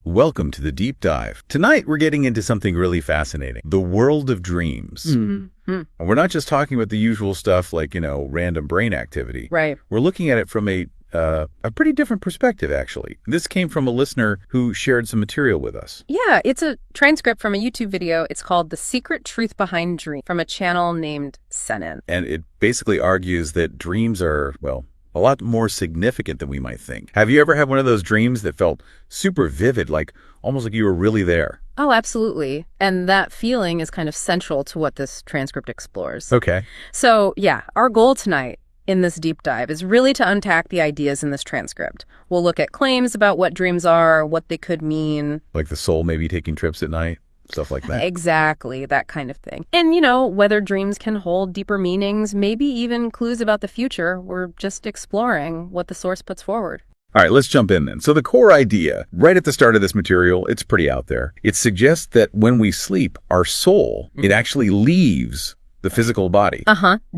Welcome to the deep dive. Tonight, we're getting into something really fascinating, the world of dreams. Mm-hmm. And we're not just talking about the usual stuff like, random brain activity. Right. We're looking at it from a pretty different perspective, actually. This came from a listener who shared some material with us. Yeah, it's a transcript from a YouTube video. It's called The Secret Truth Behind Dreams from a channel named Senin. And it basically argues that dreams are, well, a lot more significant than we might think. Have you ever had one of those dreams that felt super vivid, like almost like you were really there? Oh, absolutely. And that feeling is kind of central to what this transcript explores. Okay. So, yeah, our goal tonight in this deep dive is really to unpack the ideas in this transcript. We'll look at claims about what dreams are, what they could mean. Like the soul maybe taking trips at night, stuff like that. Exactly, that kind of thing. And, whether dreams can hold deeper meanings, maybe even clues about the future. We're just exploring what the source puts forward. All right, let's jump in then. So the core idea, right at the start of this material, it's pretty out there. It suggests that when we sleep, our soul, it actually leaves the physical body.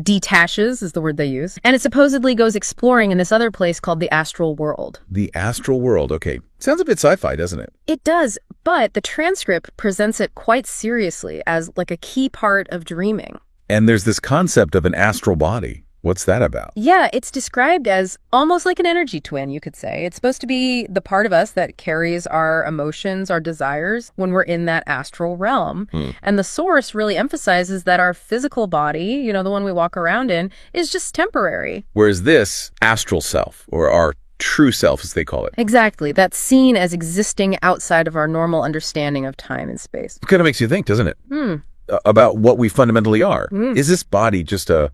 Detaches is the word they use. And it supposedly goes exploring in this other place called the astral world. The astral world, okay. Sounds a bit sci-fi, doesn't it? It does, but the transcript presents it quite seriously as like a key part of dreaming. And there's this concept of an astral body. What's that about? Yeah, it's described as almost like an energy twin, you could say. It's supposed to be the part of us that carries our emotions, our desires when we're in that astral realm. And the source really emphasizes that our physical body, the one we walk around in, is just temporary. Whereas this astral self, or our true self, as they call it. Exactly. That's seen as existing outside of our normal understanding of time and space. It kind of makes you think, doesn't it? About what we fundamentally are. Is this body just a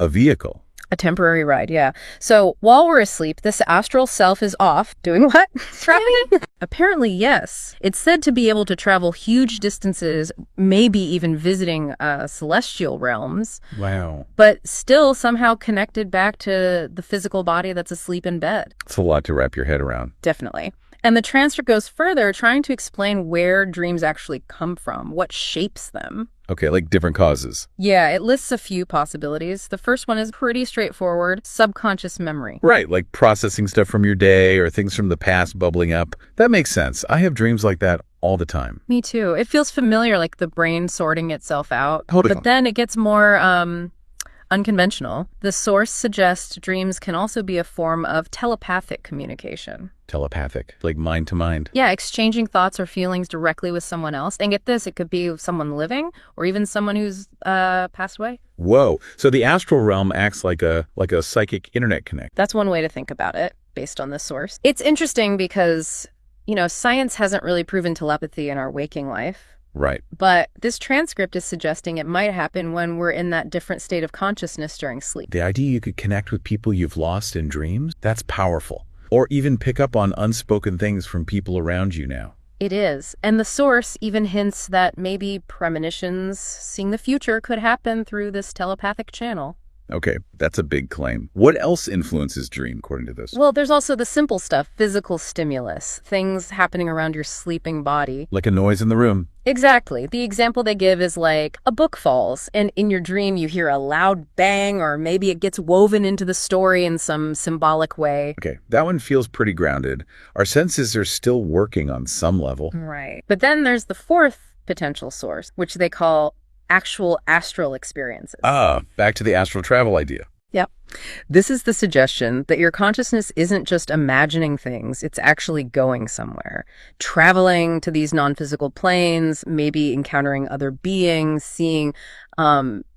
vehicle? A temporary ride, yeah. So while we're asleep, this astral self is off. Doing what? Traveling? Apparently, yes. It's said to be able to travel huge distances, maybe even visiting celestial realms. Wow. But still somehow connected back to the physical body that's asleep in bed. It's a lot to wrap your head around. Definitely. And the transcript goes further, trying to explain where dreams actually come from, what shapes them. Okay, like different causes. Yeah, it lists a few possibilities. The first one is pretty straightforward, subconscious memory. Right, like processing stuff from your day or things from the past bubbling up. That makes sense. I have dreams like that all the time. Me too. It feels familiar, like the brain sorting itself out. Totally. But then it gets more unconventional. The source suggests dreams can also be a form of telepathic communication. Telepathic, like mind to mind. Yeah, exchanging thoughts or feelings directly with someone else. And get this, it could be someone living or even someone who's passed away. Whoa. So the astral realm acts like a psychic internet connect. That's one way to think about it, based on this source. It's interesting because, science hasn't really proven telepathy in our waking life. Right. But this transcript is suggesting it might happen when we're in that different state of consciousness during sleep. The idea you could connect with people you've lost in dreams, that's powerful. Or even pick up on unspoken things from people around you now. It is. And the source even hints that maybe premonitions, seeing the future, could happen through this telepathic channel. Okay, that's a big claim. What else influences dream, according to this? Well, there's also the simple stuff, physical stimulus, things happening around your sleeping body. Like a noise in the room. Exactly. The example they give is like a book falls, and in your dream you hear a loud bang, or maybe it gets woven into the story in some symbolic way. Okay, that one feels pretty grounded. Our senses are still working on some level. Right. But then there's the fourth potential source, which they call actual astral experiences. Back to the astral travel idea. Yep. This is the suggestion that your consciousness isn't just imagining things, it's actually going somewhere. Traveling to these non-physical planes, maybe encountering other beings, seeing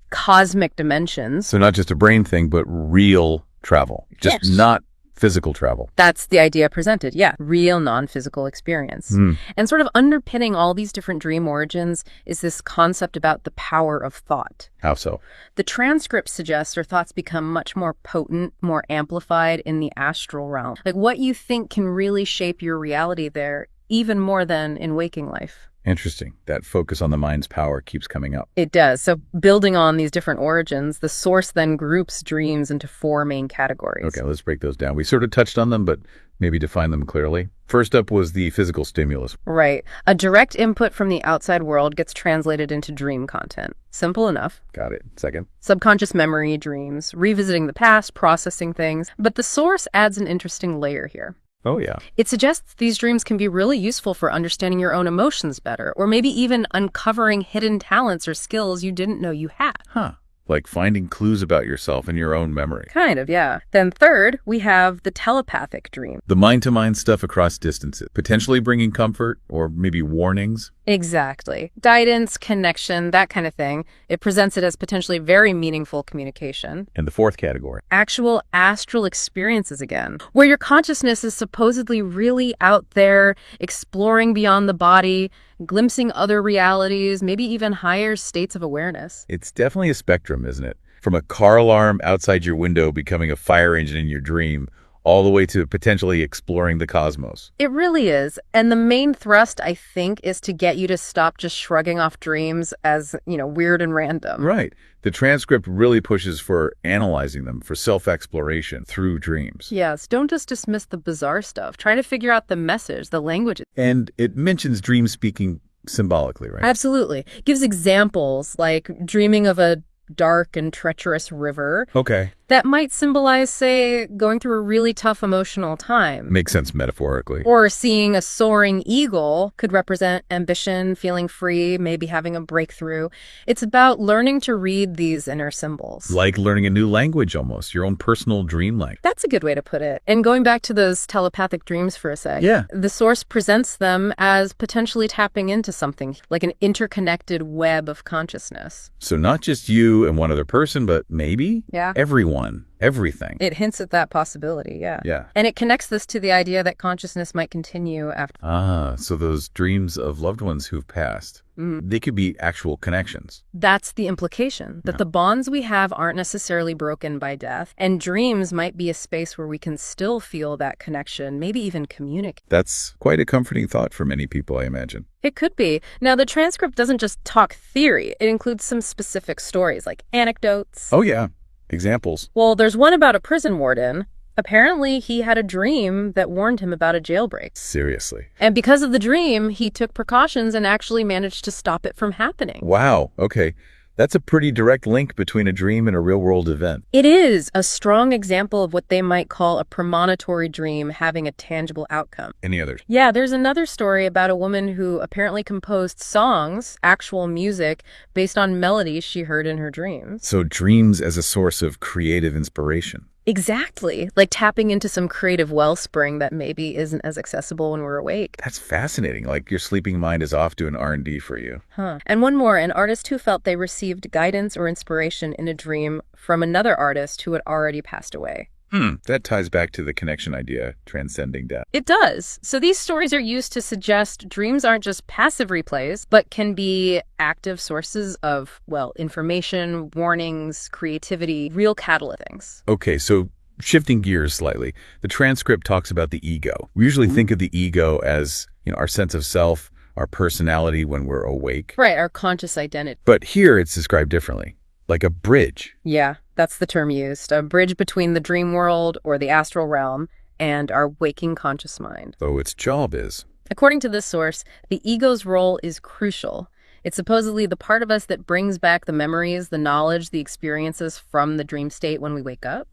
cosmic dimensions. So not just a brain thing, but real travel. Just Yes. not physical travel. That's the idea presented, yeah. Real non-physical experience. And sort of underpinning all these different dream origins is this concept about the power of thought. How so? The transcript suggests our thoughts become much more potent, more amplified in the astral realm. Like what you think can really shape your reality there, even more than in waking life. Interesting. That focus on the mind's power keeps coming up. It does. So building on these different origins, the source then groups dreams into four main categories. Okay, let's break those down. We sort of touched on them, but maybe define them clearly. First up was the physical stimulus. Right. A direct input from the outside world gets translated into dream content. Simple enough. Got it. Second. Subconscious memory, dreams, revisiting the past, processing things. But the source adds an interesting layer here. Oh, yeah. It suggests these dreams can be really useful for understanding your own emotions better, or maybe even uncovering hidden talents or skills you didn't know you had. Huh. Like finding clues about yourself in your own memory. Kind of, yeah. Then third, we have the telepathic dream. The mind-to-mind stuff across distances, potentially bringing comfort or maybe warnings. Exactly. Guidance, connection, that kind of thing. It presents it as potentially very meaningful communication. And the fourth category. Actual astral experiences again, where your consciousness is supposedly really out there, exploring beyond the body, glimpsing other realities, maybe even higher states of awareness. It's definitely a spectrum, isn't it? From a car alarm outside your window becoming a fire engine in your dream, all the way to potentially exploring the cosmos. It really is. And the main thrust, I think, is to get you to stop just shrugging off dreams as, weird and random. Right. The transcript really pushes for analyzing them, for self-exploration through dreams. Yes, don't just dismiss the bizarre stuff. Try to figure out the message, the language. And it mentions dream speaking symbolically, right? Absolutely. Gives examples like dreaming of a dark and treacherous river. Okay. That might symbolize, say, going through a really tough emotional time. Makes sense metaphorically. Or seeing a soaring eagle could represent ambition, feeling free, maybe having a breakthrough. It's about learning to read these inner symbols. Like learning a new language almost, your own personal dream language. That's a good way to put it. And going back to those telepathic dreams for a sec. Yeah. The source presents them as potentially tapping into something, like an interconnected web of consciousness. So not just you and one other person, but maybe everyone. Everything. It hints at that possibility, yeah. Yeah. And it connects this to the idea that consciousness might continue after. So those dreams of loved ones who've passed, they could be actual connections. That's the implication, that the bonds we have aren't necessarily broken by death, and dreams might be a space where we can still feel that connection, maybe even communicate. That's quite a comforting thought for many people, I imagine. It could be. Now, the transcript doesn't just talk theory. It includes some specific stories, like anecdotes. Oh, yeah. Examples. Well, there's one about a prison warden. Apparently, he had a dream that warned him about a jailbreak. Seriously. And because of the dream, he took precautions and actually managed to stop it from happening. Wow. Okay. That's a pretty direct link between a dream and a real-world event. It is a strong example of what they might call a premonitory dream having a tangible outcome. Any others? Yeah, there's another story about a woman who apparently composed songs, actual music, based on melodies she heard in her dreams. So dreams as a source of creative inspiration. Exactly. Like tapping into some creative wellspring that maybe isn't as accessible when we're awake. That's fascinating. Like your sleeping mind is off doing R&D for you. And one more, an artist who felt they received guidance or inspiration in a dream from another artist who had already passed away. That ties back to the connection idea, transcending death. It does. So these stories are used to suggest dreams aren't just passive replays, but can be active sources of, information, warnings, creativity, real catalyst things. Okay, so shifting gears slightly, the transcript talks about the ego. We usually think of the ego as, our sense of self, our personality when we're awake. Right, our conscious identity. But here it's described differently, like a bridge. Yeah, that's the term used. A bridge between the dream world or the astral realm and our waking conscious mind. So its job is. According to this source, the ego's role is crucial. It's supposedly the part of us that brings back the memories, the knowledge, the experiences from the dream state when we wake up.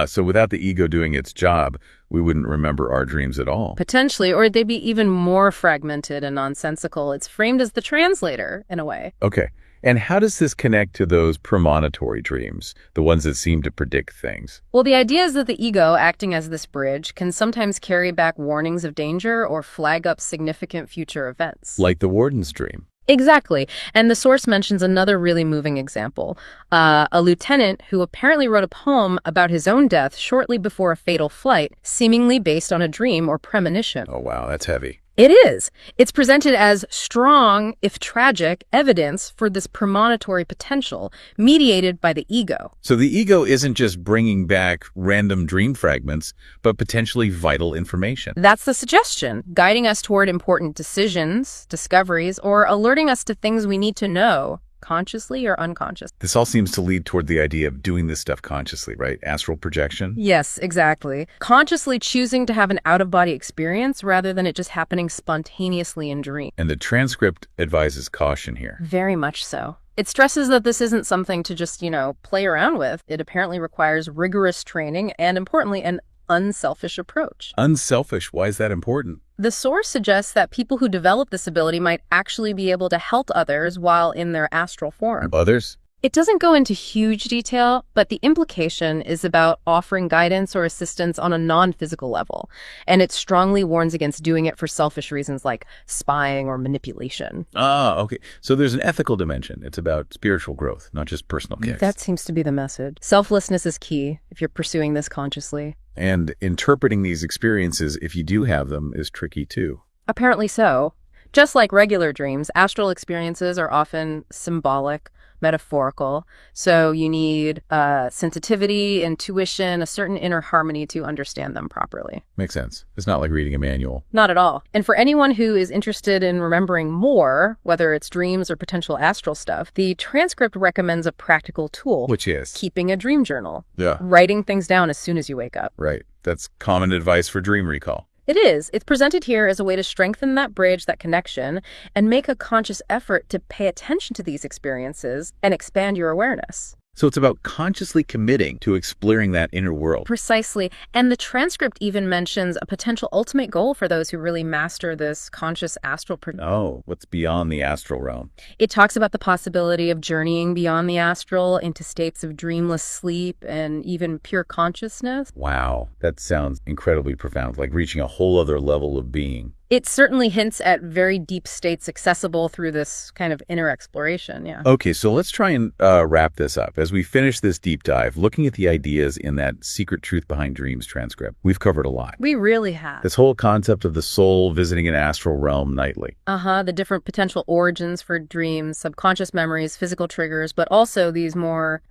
So without the ego doing its job, we wouldn't remember our dreams at all. Potentially, or they'd be even more fragmented and nonsensical. It's framed as the translator, in a way. Okay. And how does this connect to those premonitory dreams, the ones that seem to predict things? Well, the idea is that the ego, acting as this bridge, can sometimes carry back warnings of danger or flag up significant future events. Like the warden's dream. Exactly. And the source mentions another really moving example. A lieutenant who apparently wrote a poem about his own death shortly before a fatal flight, seemingly based on a dream or premonition. Oh, wow, that's heavy. It is. It's presented as strong, if tragic, evidence for this premonitory potential, mediated by the ego. So the ego isn't just bringing back random dream fragments, but potentially vital information. That's the suggestion, guiding us toward important decisions, discoveries, or alerting us to things we need to know, consciously or unconscious. This all seems to lead toward the idea of doing this stuff consciously, right? Astral projection? Yes, exactly. Consciously choosing to have an out-of-body experience rather than it just happening spontaneously in dream. And the transcript advises caution here. Very much so. It stresses that this isn't something to just, play around with. It apparently requires rigorous training and, importantly, an unselfish approach. Unselfish, why is that important? The source suggests that people who develop this ability might actually be able to help others while in their astral form. Others? It doesn't go into huge detail, but the implication is about offering guidance or assistance on a non-physical level, and it strongly warns against doing it for selfish reasons like spying or manipulation. Ah, okay. So there's an ethical dimension. It's about spiritual growth, not just personal kicks. That seems to be the message. Selflessness is key if you're pursuing this consciously. And interpreting these experiences, if you do have them, is tricky too. Apparently so. Just like regular dreams, astral experiences are often symbolic, metaphorical. So you need sensitivity, intuition, a certain inner harmony to understand them properly. Makes sense. It's not like reading a manual. Not at all. And for anyone who is interested in remembering more, whether it's dreams or potential astral stuff, the transcript recommends a practical tool. Which is? Keeping a dream journal. Yeah. Writing things down as soon as you wake up. Right. That's common advice for dream recall. It is. It's presented here as a way to strengthen that bridge, that connection, and make a conscious effort to pay attention to these experiences and expand your awareness. So it's about consciously committing to exploring that inner world. Precisely. And the transcript even mentions a potential ultimate goal for those who really master this conscious astral. Oh, what's beyond the astral realm? It talks about the possibility of journeying beyond the astral into states of dreamless sleep and even pure consciousness. Wow, that sounds incredibly profound, like reaching a whole other level of being. It certainly hints at very deep states accessible through this kind of inner exploration, yeah. Okay, so let's try and wrap this up. As we finish this deep dive, looking at the ideas in that Secret Truth Behind Dreams transcript, we've covered a lot. We really have. This whole concept of the soul visiting an astral realm nightly. The different potential origins for dreams, subconscious memories, physical triggers, but also these more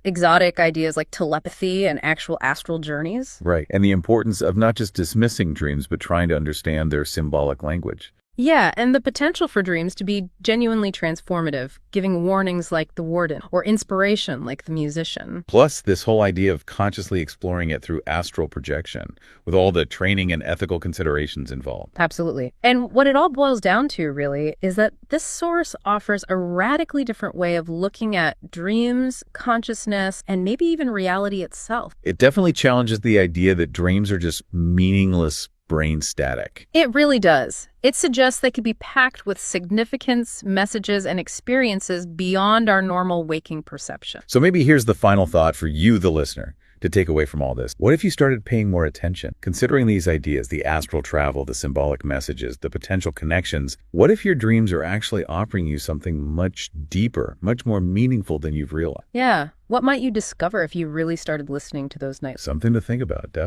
exotic ideas like telepathy and actual astral journeys. Right, and the importance of not just dismissing dreams, but trying to understand their symbolic language. Yeah, and the potential for dreams to be genuinely transformative, giving warnings like the warden, or inspiration like the musician. Plus, this whole idea of consciously exploring it through astral projection, with all the training and ethical considerations involved. Absolutely. And what it all boils down to, really, is that this source offers a radically different way of looking at dreams, consciousness, and maybe even reality itself. It definitely challenges the idea that dreams are just meaningless brain static. It really does. It suggests they could be packed with significance, messages, and experiences beyond our normal waking perception. So maybe here's the final thought for you, the listener, to take away from all this. What if you started paying more attention? Considering these ideas, the astral travel, the symbolic messages, the potential connections, what if your dreams are actually offering you something much deeper, much more meaningful than you've realized? Yeah. What might you discover if you really started listening to those nights? Something to think about, definitely.